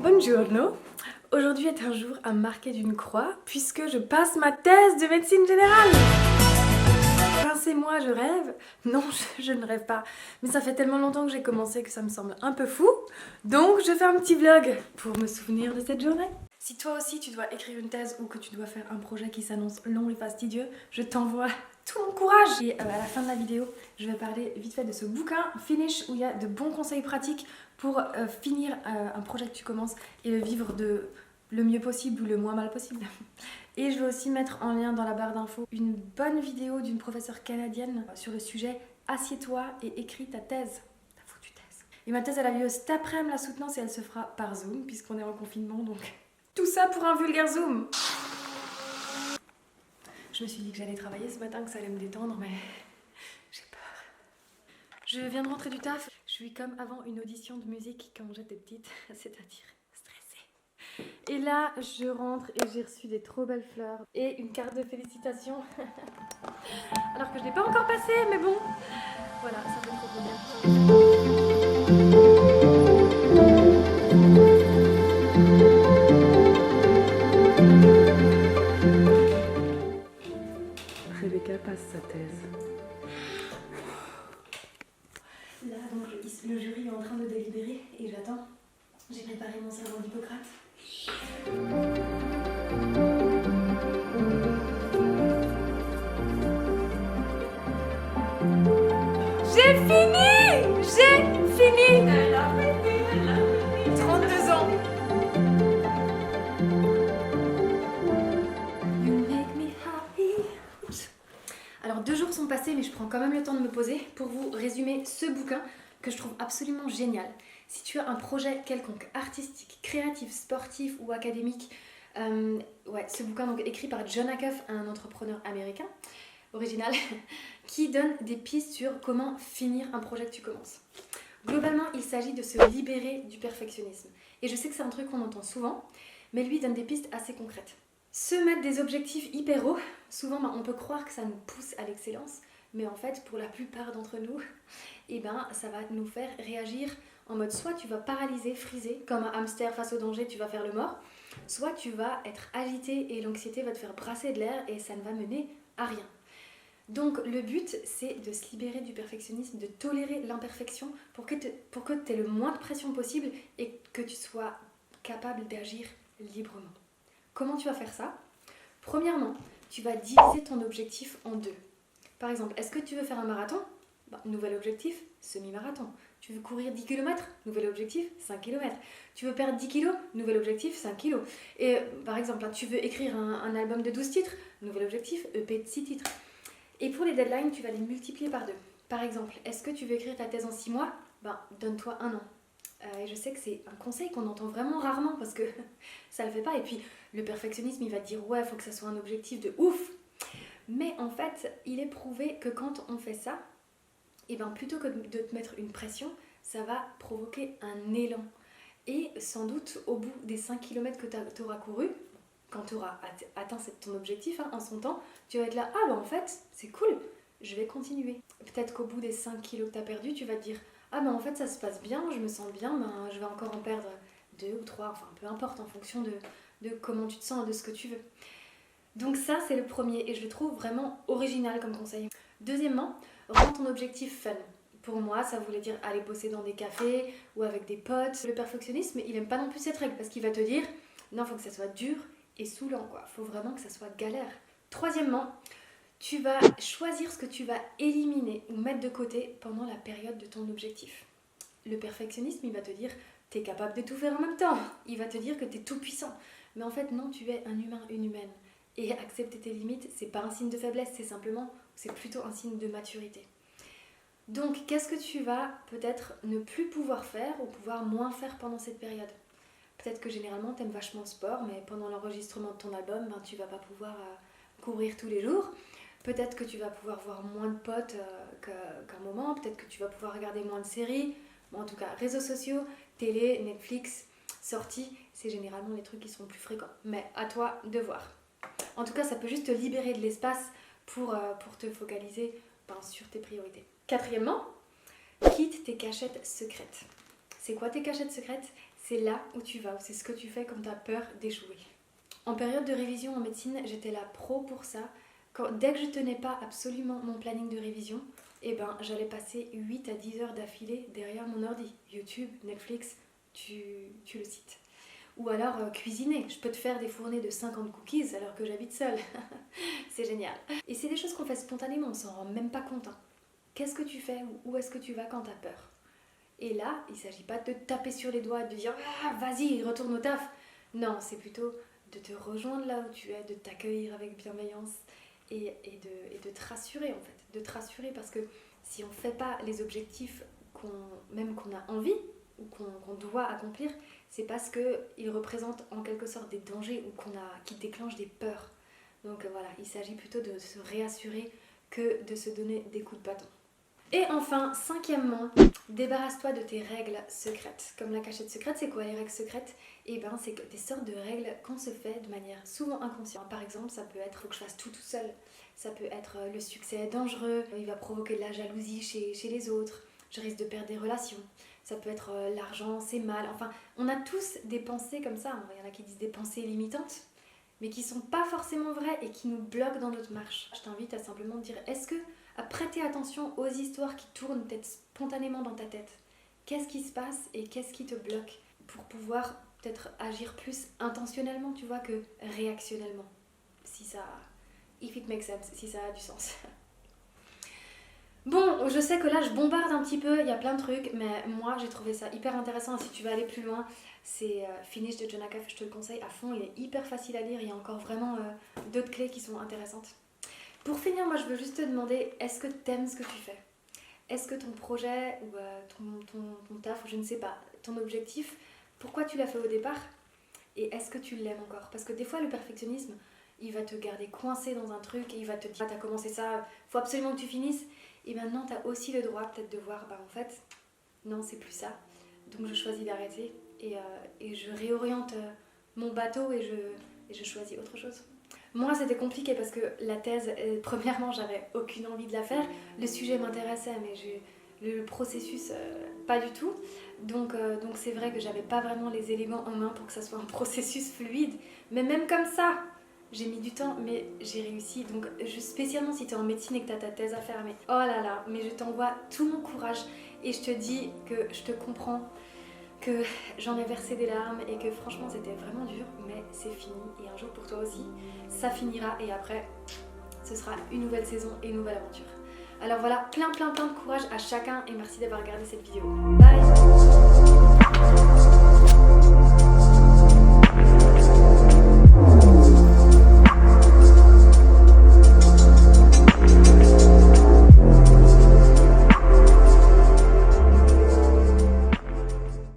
Buongiorno. Aujourd'hui est un jour à marquer d'une croix puisque je passe ma thèse de médecine générale. Pincez-moi, je rêve. Non, je ne rêve pas. Mais ça fait tellement longtemps que j'ai commencé que ça me semble un peu fou. Donc je fais un petit vlog pour me souvenir de cette journée. Si toi aussi tu dois écrire une thèse ou que tu dois faire un projet qui s'annonce long et fastidieux, je t'envoie tout mon courage. Et à la fin de la vidéo, je vais parler vite fait de ce bouquin Finish où il y a de bons conseils pratiques pour finir un projet que tu commences et le vivre le mieux possible ou le moins mal possible. Et je vais aussi mettre en lien dans la barre d'infos une bonne vidéo d'une professeure canadienne sur le sujet Assieds-toi et écris ta thèse. Ta foutue thèse. Et ma thèse elle a lieu cet après-midi, la soutenance, et elle se fera par Zoom puisqu'on est en confinement, donc tout ça pour un vulgaire Zoom. Je me suis dit que j'allais travailler ce matin, que ça allait me détendre, mais j'ai peur. Je viens de rentrer du taf. Je suis comme avant une audition de musique quand j'étais petite, c'est-à-dire stressée. Et là, je rentre et j'ai reçu des trop belles fleurs et une carte de félicitations. Alors que je l'ai pas encore passée, mais bon, voilà, ça fait trop bien. Rebecca passe sa thèse. Là, donc, le jury est en train de délibérer et j'attends. J'ai préparé mon serment d'Hippocrate. J'ai fini! J'ai fini! Elle a fini! 32 ans! You make me happy. Alors 2 jours sont passés, mais je prends quand même le temps de me poser pour vous résumer ce bouquin que je trouve absolument génial. Si tu as un projet quelconque, artistique, créatif, sportif ou académique, ce bouquin donc écrit par Jon Acuff, un entrepreneur américain original, qui donne des pistes sur comment finir un projet que tu commences. Globalement, il s'agit de se libérer du perfectionnisme. Et je sais que c'est un truc qu'on entend souvent, mais lui donne des pistes assez concrètes. Se mettre des objectifs hyper hauts, souvent on peut croire que ça nous pousse à l'excellence, mais en fait pour la plupart d'entre nous, ça va nous faire réagir en mode soit tu vas paralyser, friser, comme un hamster face au danger, tu vas faire le mort, soit tu vas être agité et l'anxiété va te faire brasser de l'air et ça ne va mener à rien. Donc le but c'est de se libérer du perfectionnisme, de tolérer l'imperfection pour que tu aies le moins de pression possible et que tu sois capable d'agir librement. Comment tu vas faire ça? Premièrement, tu vas diviser ton objectif en 2. Par exemple, est-ce que tu veux faire un marathon? Nouvel objectif, semi-marathon. Tu veux courir 10 km? Nouvel objectif, 5 km. Tu veux perdre 10 kg? Nouvel objectif, 5 kg. Et par exemple, tu veux écrire un album de 12 titres? Nouvel objectif, EP de 6 titres. Et pour les deadlines, tu vas les multiplier par 2. Par exemple, est-ce que tu veux écrire ta thèse en 6 mois? Donne-toi 1 an. Et je sais que c'est un conseil qu'on entend vraiment rarement parce que ça le fait pas. Et puis le perfectionnisme, il va te dire ouais, il faut que ça soit un objectif de ouf. Mais en fait, il est prouvé que quand on fait ça, plutôt que de te mettre une pression, ça va provoquer un élan. Et sans doute, au bout des 5 km que tu auras couru, quand tu auras atteint ton objectif en son temps, tu vas être là, en fait, c'est cool, je vais continuer. Peut-être qu'au bout des 5 kilos que tu as perdu, tu vas te dire, en fait, ça se passe bien, je me sens bien, je vais encore en perdre 2 ou 3, enfin peu importe, en fonction de comment tu te sens, de ce que tu veux. Donc ça, c'est le premier et je le trouve vraiment original comme conseil. Deuxièmement, rends ton objectif fun. Pour moi, ça voulait dire aller bosser dans des cafés ou avec des potes. Le perfectionnisme, il aime pas non plus cette règle parce qu'il va te dire non, faut que ça soit dur et saoulant, quoi. Faut vraiment que ça soit galère. Troisièmement, tu vas choisir ce que tu vas éliminer ou mettre de côté pendant la période de ton objectif. Le perfectionnisme, il va te dire t'es capable de tout faire en même temps. Il va te dire que t'es tout puissant. Mais en fait, non, tu es un humain, une humaine. Et accepter tes limites, c'est pas un signe de faiblesse, c'est plutôt un signe de maturité. Donc, qu'est-ce que tu vas peut-être ne plus pouvoir faire ou pouvoir moins faire pendant cette période? Peut-être que généralement, tu aimes vachement le sport, mais pendant l'enregistrement de ton album, tu vas pas pouvoir courir tous les jours. Peut-être que tu vas pouvoir voir moins de potes qu'un moment. Peut-être que tu vas pouvoir regarder moins de séries. En tout cas, réseaux sociaux, télé, Netflix, sorties, c'est généralement les trucs qui sont plus fréquents. Mais à toi de voir. En tout cas, ça peut juste te libérer de l'espace pour te focaliser sur tes priorités. Quatrièmement, quitte tes cachettes secrètes. C'est quoi tes cachettes secrètes? c'est là où tu vas, ou c'est ce que tu fais quand tu as peur d'échouer. En période de révision en médecine, j'étais la pro pour ça. Dès que je tenais pas absolument mon planning de révision, eh ben, j'allais passer 8 à 10 heures d'affilée derrière mon ordi. YouTube, Netflix, tu le cites. Ou alors cuisiner. Je peux te faire des fournées de 50 cookies alors que j'habite seule. C'est génial. Et c'est des choses qu'on fait spontanément, on s'en rend même pas compte. Qu'est-ce que tu fais ou où est-ce que tu vas quand tu as peur? Et là, il ne s'agit pas de te taper sur les doigts, de dire ah, vas-y, retourne au taf. Non, c'est plutôt de te rejoindre là où tu es, de t'accueillir avec bienveillance et de te rassurer en fait. De te rassurer parce que si on ne fait pas les objectifs qu'on a envie ou qu'on doit accomplir, c'est parce qu'ils représentent en quelque sorte des dangers ou qui déclenchent des peurs. Donc voilà, il s'agit plutôt de se réassurer que de se donner des coups de bâton. Et enfin, cinquièmement, débarrasse-toi de tes règles secrètes. Comme la cachette secrète, c'est quoi les règles secrètes? Eh ben, c'est des sortes de règles qu'on se fait de manière souvent inconsciente. Par exemple, ça peut être que je fasse tout seul. Ça peut être le succès est dangereux, il va provoquer de la jalousie chez les autres, je risque de perdre des relations. Ça peut être l'argent, c'est mal. Enfin, on a tous des pensées comme ça. Il y en a qui disent des pensées limitantes, mais qui sont pas forcément vraies et qui nous bloquent dans notre marche. Je t'invite à simplement dire, à prêter attention aux histoires qui tournent peut-être spontanément dans ta tête. Qu'est-ce qui se passe et qu'est-ce qui te bloque pour pouvoir peut-être agir plus intentionnellement, tu vois, que réactionnellement. If it makes sense, si ça a du sens. Bon, je sais que là je bombarde un petit peu, il y a plein de trucs, mais moi j'ai trouvé ça hyper intéressant. Si tu veux aller plus loin, c'est Finish de Jon Acuff, je te le conseille à fond, il est hyper facile à lire, il y a encore vraiment d'autres clés qui sont intéressantes. Pour finir, moi je veux juste te demander, est-ce que tu aimes ce que tu fais? Est-ce que ton projet ou ton taf, ou je ne sais pas, ton objectif, pourquoi tu l'as fait au départ? Et est-ce que tu l'aimes encore? Parce que des fois le perfectionnisme, il va te garder coincé dans un truc et il va te dire, t'as commencé ça, faut absolument que tu finisses. Et maintenant t'as aussi le droit peut-être de voir, en fait, non c'est plus ça. Donc je choisis d'arrêter et je réoriente mon bateau et je choisis autre chose. Moi c'était compliqué parce que la thèse, premièrement j'avais aucune envie de la faire. Le sujet m'intéressait mais le processus pas du tout. Donc c'est vrai que j'avais pas vraiment les éléments en main pour que ça soit un processus fluide. Mais même comme ça, j'ai mis du temps, mais j'ai réussi. Donc, spécialement si tu es en médecine et que tu as ta thèse à faire, mais oh là là, mais je t'envoie tout mon courage et je te dis que je te comprends, que j'en ai versé des larmes et que franchement c'était vraiment dur, mais c'est fini. Et un jour pour toi aussi, ça finira et après, ce sera une nouvelle saison et une nouvelle aventure. Alors voilà, plein de courage à chacun et merci d'avoir regardé cette vidéo. Bye!